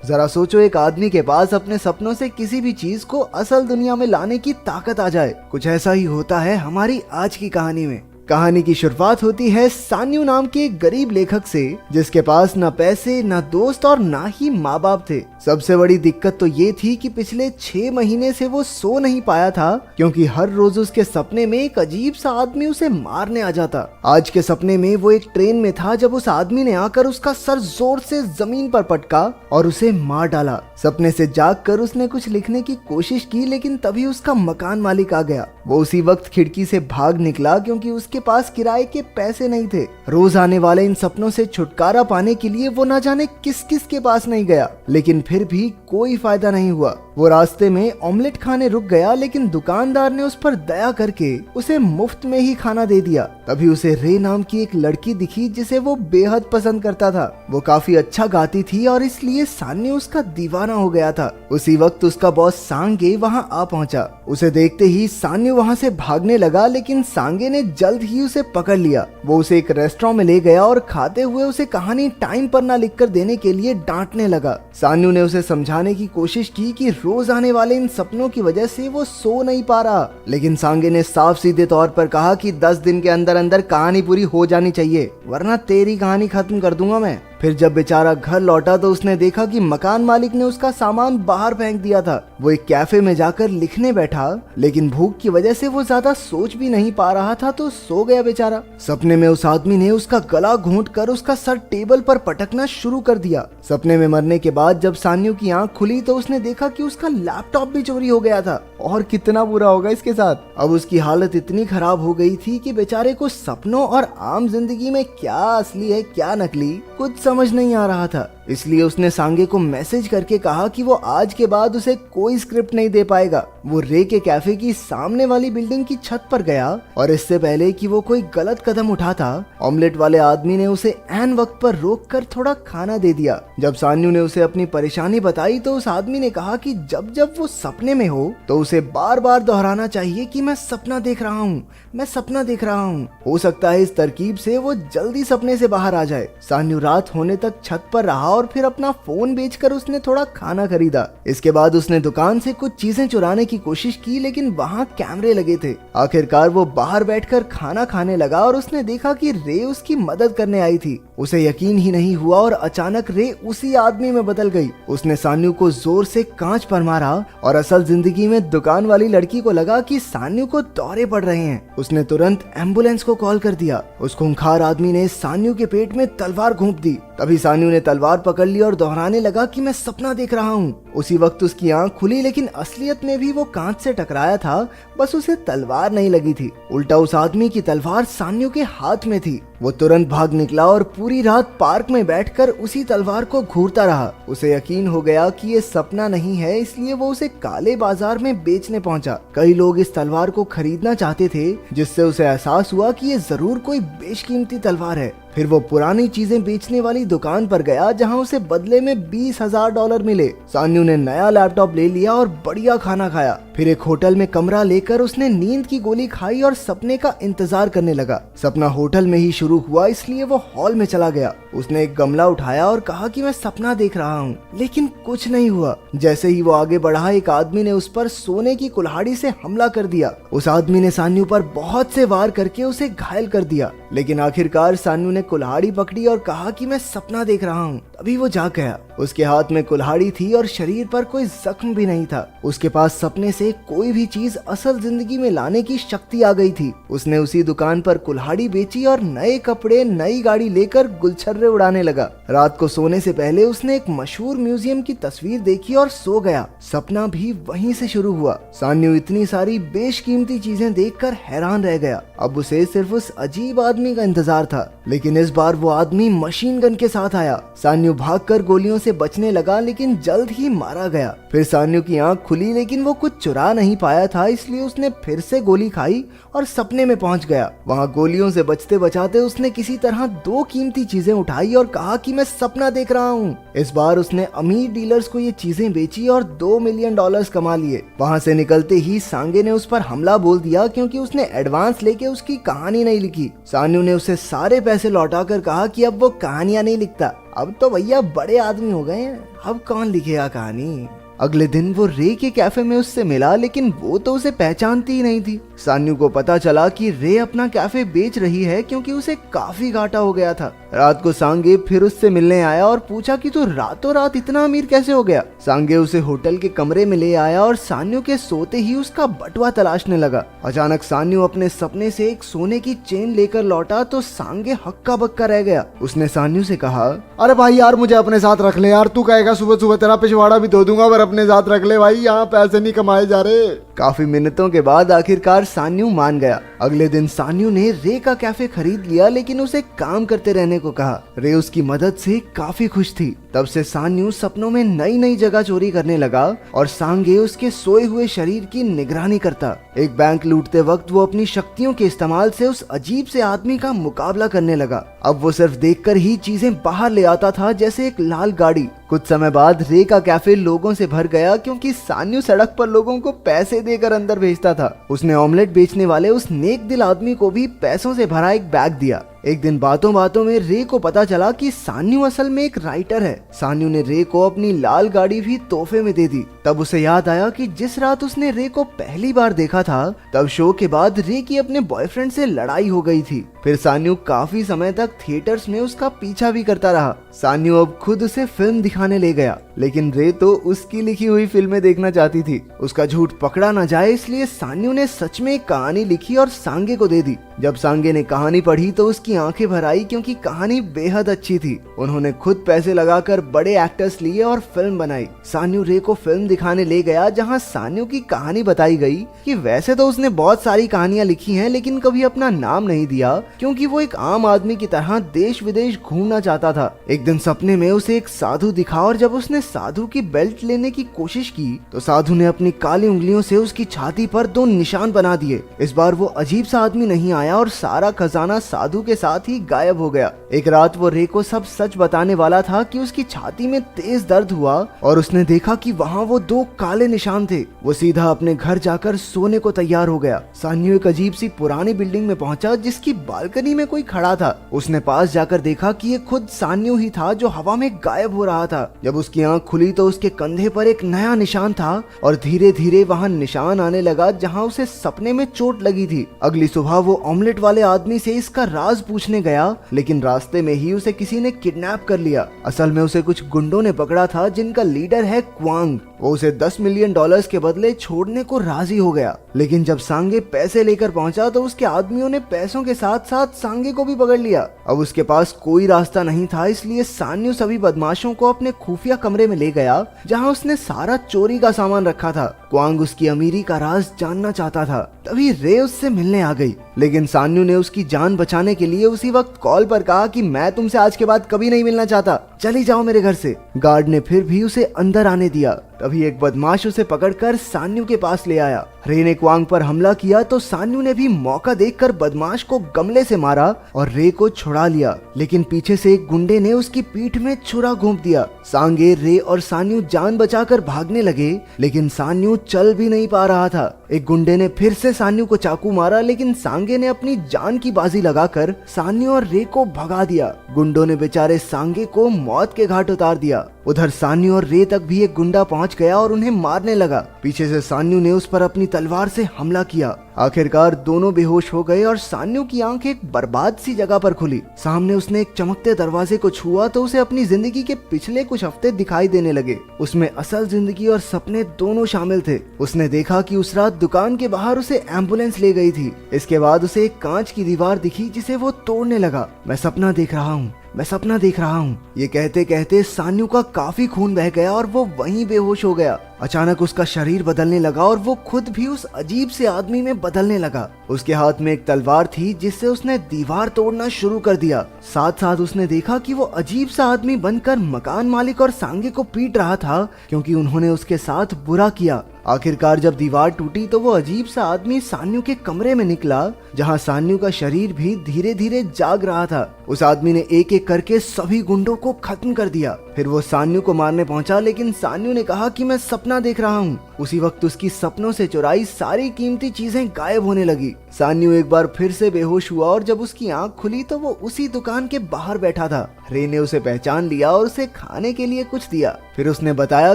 जरा सोचो, एक आदमी के पास अपने सपनों से किसी भी चीज को असल दुनिया में लाने की ताकत आ जाए। कुछ ऐसा ही होता है हमारी आज की कहानी में। कहानी की शुरुआत होती है सान्यू नाम के एक गरीब लेखक से, जिसके पास न पैसे, न दोस्त और ना ही माँ बाप थे। सबसे बड़ी दिक्कत तो ये थी कि पिछले 6 महीने से वो सो नहीं पाया था, क्योंकि हर रोज उसके सपने में एक अजीब सा आदमी उसे मारने आ जाता। आज के सपने में वो एक ट्रेन में था जब उस आदमी ने आकर उसका सर जोर से जमीन पर पटका और उसे मार डाला। सपने से जागकर उसने कुछ लिखने की कोशिश की, लेकिन तभी उसका मकान मालिक आ गया। वो उसी वक्त खिड़की से भाग निकला, क्योंकि उसके पास किराए के पैसे नहीं थे। रोज आने वाले इन सपनों से छुटकारा पाने के लिए वो न जाने किस किस के पास नहीं गया, लेकिन फिर भी कोई फायदा नहीं हुआ। वो रास्ते में ऑमलेट खाने रुक गया, लेकिन दुकानदार ने उस पर दया करके उसे मुफ्त में ही खाना दे दिया। तभी उसे रे नाम की एक लड़की दिखी, जिसे वो बेहद पसंद करता था। वो काफी अच्छा गाती थी और इसलिए सान्यू उसका दीवाना हो गया था। उसी वक्त उसका बॉस सांगे वहां आ पहुंचा। उसे देखते ही सान्यू वहां से भागने लगा, लेकिन सांगे ने जल्द ही उसे पकड़ लिया। वो उसे एक रेस्टोरेंट में ले गया और खाते हुए उसे कहानी टाइम पर ना लिखकर देने के लिए डांटने लगा। सान्यू ने उसे समझाने की कोशिश की कि रोज आने वाले इन सपनों की वजह से वो सो नहीं पा रहा, लेकिन सांगे ने साफ सीधे तौर पर कहा कि 10 दिन के अंदर अंदर कहानी पूरी हो जानी चाहिए, वरना तेरी कहानी खत्म कर दूंगा मैं। फिर जब बेचारा घर लौटा तो उसने देखा कि मकान मालिक ने उसका सामान बाहर फेंक दिया था। वो एक कैफे में जाकर लिखने बैठा, लेकिन भूख की वजह से वो ज्यादा सोच भी नहीं पा रहा था, तो सो गया बेचारा। सपने में उस आदमी ने उसका गला घोंट कर उसका सर टेबल पर पटकना शुरू कर दिया। सपने में मरने के बाद जब सान्यू की आंख खुली तो उसने देखा कि उसका लैपटॉप भी चोरी हो गया था। और कितना बुरा होगा इसके साथ। अब उसकी हालत इतनी खराब हो गई थी कि बेचारे को सपनों और आम जिंदगी में क्या असली है क्या नकली कुछ समझ नहीं आ रहा था। इसलिए उसने सांगे को मैसेज करके कहा कि वो आज के बाद उसे कोई स्क्रिप्ट नहीं दे पाएगा। वो रे के कैफे की सामने वाली बिल्डिंग की छत पर गया और इससे पहले कि वो कोई गलत कदम उठाता, ऑमलेट वाले आदमी ने उसे ऐन वक्त पर रोककर थोड़ा खाना दे दिया। जब सान्यू ने उसे अपनी परेशानी बताई तो उस आदमी ने कहा कि जब जब वो सपने में हो तो उसे बार बार दोहराना चाहिए कि मैं सपना देख रहा हूँ, मैं सपना देख रहा हूँ। हो सकता है इस तरकीब से वो जल्दी सपने से बाहर आ जाए। सान्यू रात होने तक छत पर रहा और फिर अपना फोन बेचकर उसने थोड़ा खाना खरीदा। इसके बाद उसने दुकान से कुछ चीजें चुराने की कोशिश की, लेकिन वहाँ कैमरे लगे थे। आखिरकार वो बाहर बैठकर खाना खाने लगा और उसने देखा कि रे उसकी मदद करने आई थी। उसे यकीन ही नहीं हुआ और अचानक रे उसी आदमी में बदल गई। उसने सान्यू को जोर से कांच पर मारा और असल जिंदगी में दुकान वाली लड़की को लगा कि सान्यू को दौरे पड़ रहे हैं। उसने तुरंत एम्बुलेंस को कॉल कर दिया। उस खूंखार आदमी ने सान्यू के पेट में तलवार घोंप दी। तभी सान्यू ने तलवार पकड़ ली और दोहराने लगा कि मैं सपना देख रहा हूँ। उसी वक्त उसकी आंख खुली, लेकिन असलियत में भी वो कांच से टकराया था, बस उसे तलवार नहीं लगी थी। उल्टा उस आदमी की तलवार सान्यू के हाथ में थी। वो तुरंत भाग निकला और पूरी रात पार्क में बैठकर उसी तलवार को घूरता रहा। उसे यकीन हो गया कि ये सपना नहीं है, इसलिए वो उसे काले बाजार में बेचने पहुंचा। कई लोग इस तलवार को खरीदना चाहते थे, जिससे उसे एहसास हुआ कि ये जरूर कोई बेशकीमती तलवार है। फिर वो पुरानी चीजें बेचने वाली दुकान पर गया, जहां उसे बदले में $20,000 मिले। सान्यू ने नया लैपटॉप ले लिया और बढ़िया खाना खाया। फिर एक होटल में कमरा लेकर उसने नींद की गोली खाई और सपने का इंतजार करने लगा। सपना होटल में ही शुरू हुआ, इसलिए वो हॉल में चला गया। उसने एक गमला उठाया और कहा कि मैं सपना देख रहा हूँ, लेकिन कुछ नहीं हुआ। जैसे ही वो आगे बढ़ा, एक आदमी ने उस पर सोने की कुल्हाड़ी से हमला कर दिया। उस आदमी ने सान्यू पर बहुत से वार करके उसे घायल कर दिया, लेकिन आखिरकार सान्यू ने कुल्हाड़ी पकड़ी और कहा कि मैं सपना देख रहा हूँ। तभी वो जाग गया। उसके हाथ में कुल्हाड़ी थी और शरीर पर कोई जख्म भी नहीं था। उसके पास सपने से कोई भी चीज असल जिंदगी में लाने की शक्ति आ गई थी। उसने उसी दुकान पर कुल्हाड़ी बेची और नए कपड़े, नई गाड़ी लेकर गुलछर्रे उड़ाने लगा। रात को सोने से पहले उसने एक मशहूर म्यूजियम की तस्वीर देखी और सो गया। सपना भी वहीं से शुरू हुआ। सान्यू इतनी सारी बेशकीमती चीजें देखकर हैरान रह गया। अब उसे सिर्फ उस अजीब आदमी का इंतजार था, लेकिन इस बार वो आदमी मशीन गन के साथ आया। सान्यू भागकर गोलियों से बचने लगा, लेकिन जल्द ही मारा गया। फिर सान्यू की आंख खुली, लेकिन वो कुछ चुरा नहीं पाया था, इसलिए उसने फिर से गोली खाई और सपने में पहुंच गया। वहां गोलियों से बचते बचाते उसने किसी तरह 2 कीमती चीजें उठाई और कहा कि मैं सपना देख रहा हूँ। इस बार उसने अमीर डीलर्स को ये चीजें बेची और $2 मिलियन कमा लिए। वहां से निकलते ही सांगे ने उस पर हमला बोल दिया, क्योंकि उसने एडवांस लेके उसकी कहानी नहीं लिखी। सान्यू ने उसे सारे पैसे लौटाकर कहा कि अब वो कहानियां नहीं लिखता, अब तो भैया बड़े आदमी हो गए हैं, अब कौन लिखेगा कहानी। अगले दिन वो रे के कैफे में उससे मिला, लेकिन वो तो उसे पहचानती ही नहीं थी। सान्यू को पता चला कि रे अपना कैफे बेच रही है क्योंकि उसे काफी घाटा हो गया था। रात को सांगे फिर उससे मिलने आया और पूछा कि तू रातों रात इतना अमीर कैसे हो गया। सांगे उसे होटल के कमरे में ले आया और सान्यू के सोते ही उसका बटुआ तलाशने लगा। अचानक सान्यू अपने सपने से एक सोने की चेन लेकर लौटा तो सांगे हक्का बक्का रह गया। उसने सान्यू से कहा, अरे भाई यार मुझे अपने साथ रख ले यार, तू कहेगा सुबह सुबह तेरा पिछवाड़ा भी धो दूंगा, पर अपने साथ रख ले भाई, यहाँ पैसे नहीं कमाए जा रहे। काफी मिन्नतों के बाद आखिरकार सान्यू मान गया। अगले दिन सान्यू ने रे का कैफे खरीद लिया, लेकिन उसे काम करते रहने को कहा। रे उसकी मदद से काफी खुश थी। तब से सान्यू सपनों में नई नई जगह चोरी करने लगा और सांगे उसके सोए हुए शरीर की निगरानी करता। एक बैंक लूटते वक्त वो अपनी शक्तियों के इस्तेमाल से उस अजीब से आदमी का मुकाबला करने लगा। अब वो सिर्फ देखकर ही चीजें बाहर ले आता था, जैसे एक लाल गाड़ी। कुछ समय बाद रे का कैफे लोगों से भर गया क्योंकि सान्यू सड़क पर लोगों को पैसे देकर अंदर भेजता था। उसने ऑमलेट बेचने वाले उस नेक दिल आदमी को भी पैसों से भरा एक बैग दिया। एक दिन बातों बातों में रे को पता चला कि सान्यू असल में एक राइटर है। सान्यू ने रे को अपनी लाल गाड़ी भी तोहफे में दे दी। तब उसे याद आया कि जिस रात उसने रे को पहली बार देखा था, तब शो के बाद रे की अपने बॉयफ्रेंड से लड़ाई हो गई थी। फिर सान्यू काफी समय तक थिएटर्स में उसका पीछा भी करता रहा। सान्यू अब खुद उसे फिल्म दिखाने ले गया, लेकिन रे तो उसकी लिखी हुई फिल्में देखना चाहती थी। उसका झूठ पकड़ा न जाए इसलिए सान्यू ने सच में एक कहानी लिखी और सांगे को दे दी। जब सांगे ने कहानी पढ़ी तो उसकी आंखें भर आई क्योंकि कहानी बेहद अच्छी थी। उन्होंने खुद पैसे लगाकर बड़े एक्टर्स लिए और फिल्म बनाई। सान्यू रे को फिल्म दिखाने ले गया, जहां सान्यू की कहानी बताई गई कि वैसे तो उसने बहुत सारी कहानियां लिखी हैं, लेकिन कभी अपना नाम नहीं दिया क्योंकि वो एक आम आदमी की तरह देश विदेश घूमना चाहता था। एक दिन सपने में उसे एक साधु दिखा और जब उसने साधु की बेल्ट लेने की कोशिश की तो साधु ने अपनी काली उंगलियों से उसकी छाती पर 2 निशान बना दिए। इस बार वो अजीब सा आदमी नहीं आया और सारा खजाना साधु के साथ ही गायब हो गया। एक रात वो रे को सब सच बताने वाला था कि उसकी छाती में तेज दर्द हुआ और उसने देखा कि वहाँ वो 2 काले निशान थे। वो सीधा अपने घर जाकर सोने को तैयार हो गया। सान्यू एक अजीब सी पुरानी बिल्डिंग में पहुंचा जिसकी बालकनी में कोई खड़ा था। उसने पास जाकर देखा कि ये खुद सान्यू ही था जो हवा में गायब हो रहा था। जब उसकी आंख खुली तो उसके कंधे पर एक नया निशान था और धीरे धीरे वहाँ निशान आने लगा जहाँ उसे सपने में चोट लगी थी। अगली सुबह वो ऑमलेट वाले आदमी से इसका राज पूछने गया, लेकिन रास्ते में ही उसे किसी ने किडनैप कर लिया। असल में उसे कुछ गुंडों ने पकड़ा था जिनका लीडर है क्वांग। वो उसे $10 मिलियन के बदले छोड़ने को राजी हो गया, लेकिन जब सांगे पैसे लेकर पहुंचा तो उसके आदमियों ने पैसों के साथ साथ सांगे को भी पकड़ लिया। अब उसके पास कोई रास्ता नहीं था, इसलिए सान्यू सभी बदमाशों को अपने खुफिया कमरे में ले गया जहां उसने सारा चोरी का सामान रखा था। क्वांग उसकी अमीरी का राज जानना चाहता था। तभी रे उससे मिलने आ गई, लेकिन सान्यू ने उसकी जान बचाने के लिए उसी वक्त कॉल पर कहा कि मैं तुमसे आज के बाद कभी नहीं मिलना चाहता, चली जाओ मेरे घर से। गार्ड ने फिर भी उसे अंदर आने दिया। तभी एक बदमाश उसे पकड़कर सान्यू के पास ले आया। रे ने क्वांग पर हमला किया तो सान्यू ने भी मौका देखकर बदमाश को गमले से मारा और रे को छुड़ा लिया, लेकिन पीछे से एक गुंडे ने उसकी पीठ में छुरा घोंप दिया। सांगे, रे और सान्यू जान बचाकर भागने लगे, लेकिन सान्यू चल भी नहीं पा रहा था। एक गुंडे ने फिर से सान्यू को चाकू मारा, लेकिन सांगे ने अपनी जान की बाजी लगाकर सान्यू और रे को भगा दिया। गुंडों ने बेचारे सांगे को मौत के घाट उतार दिया। उधर सान्यू और रे तक भी एक गुंडा पहुंच गया और उन्हें मारने लगा। पीछे से सान्यू ने उस पर अपनी तलवार से हमला किया। आखिरकार दोनों बेहोश हो गए और सान्यू की आंख एक बर्बाद सी जगह पर खुली। सामने उसने एक चमकते दरवाजे को छुआ तो उसे अपनी जिंदगी के पिछले कुछ हफ्ते दिखाई देने लगे। उसमें असल जिंदगी और सपने दोनों शामिल थे। उसने देखा कि उस रात दुकान के बाहर उसे एम्बुलेंस ले गई थी। इसके बाद उसे एक कांच की दीवार दिखी जिसे वो तोड़ने लगा। मैं सपना देख रहा हूँ, मैं सपना देख रहा हूँ। ये कहते कहते सान्यू का काफी खून बह गया और वो वहीं बेहोश हो गया। अचानक उसका शरीर बदलने लगा और वो खुद भी उस अजीब से आदमी में बदलने लगा। उसके हाथ में एक तलवार थी जिससे उसने दीवार तोड़ना शुरू कर दिया। साथ साथ उसने देखा कि वो अजीब सा आदमी बनकर मकान मालिक और सांगे को पीट रहा था क्योंकि उन्होंने उसके साथ बुरा किया। आखिरकार जब दीवार टूटी तो वो अजीब सा आदमी सान्यू के कमरे में निकला जहां सान्यू का शरीर भी धीरे धीरे जाग रहा था। उस आदमी ने एक एक करके सभी गुंडों को खत्म कर दिया। फिर वो सान्यू को मारने पहुंचा, लेकिन सान्यू ने कहा कि मैं सपना देख रहा हूँ। उसी वक्त उसकी सपनों से चुराई सारी कीमती चीजें गायब होने लगी। सान्यू एक बार फिर से बेहोश हुआ और जब उसकी आंख खुली तो वो उसी दुकान के बाहर बैठा था। रे ने उसे पहचान लिया और उसे खाने के लिए कुछ दिया। फिर उसने बताया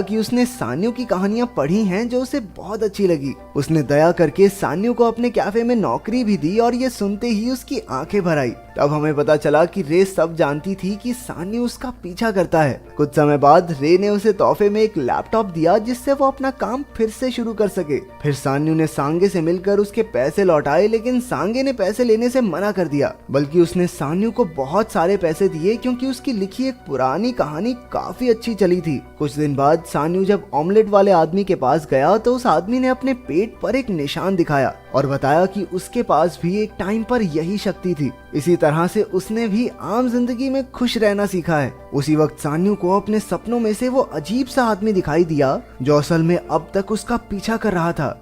कि उसने सान्यू की कहानियां पढ़ी हैं जो उसे बहुत अच्छी लगी। उसने दया करके सान्यू को अपने कैफे में नौकरी भी दी और ये सुनते ही उसकी आंखें भर आई। तब हमें पता चला कि रे सब जानती थी कि सान्यू उसका पीछा करता है। कुछ समय बाद रे ने उसे तोहफे में एक लैपटॉप दिया जिससे वो अपना काम फिर से शुरू कर सके। फिर सान्यू ने सांगे से मिलकर उसके पैसे लौटाए, लेकिन सांगे ने पैसे लेने से मना कर दिया, बल्कि उसने सान्यू को बहुत सारे पैसे दिए क्योंकि उसकी लिखी एक पुरानी कहानी काफी अच्छी चली थी। कुछ दिन बाद सान्यू जब ऑमलेट वाले आदमी के पास गया तो उस आदमी ने अपने पेट पर एक निशान दिखाया और बताया कि उसके पास भी एक टाइम पर यही शक्ति थी। इसी तरह से उसने भी आम जिंदगी में खुश रहना सीखा है। उसी वक्त सान्यू को अपने सपनों में से वो अजीब सा आदमी दिखाई दिया जो असल में अब तक उसका पीछा कर रहा था।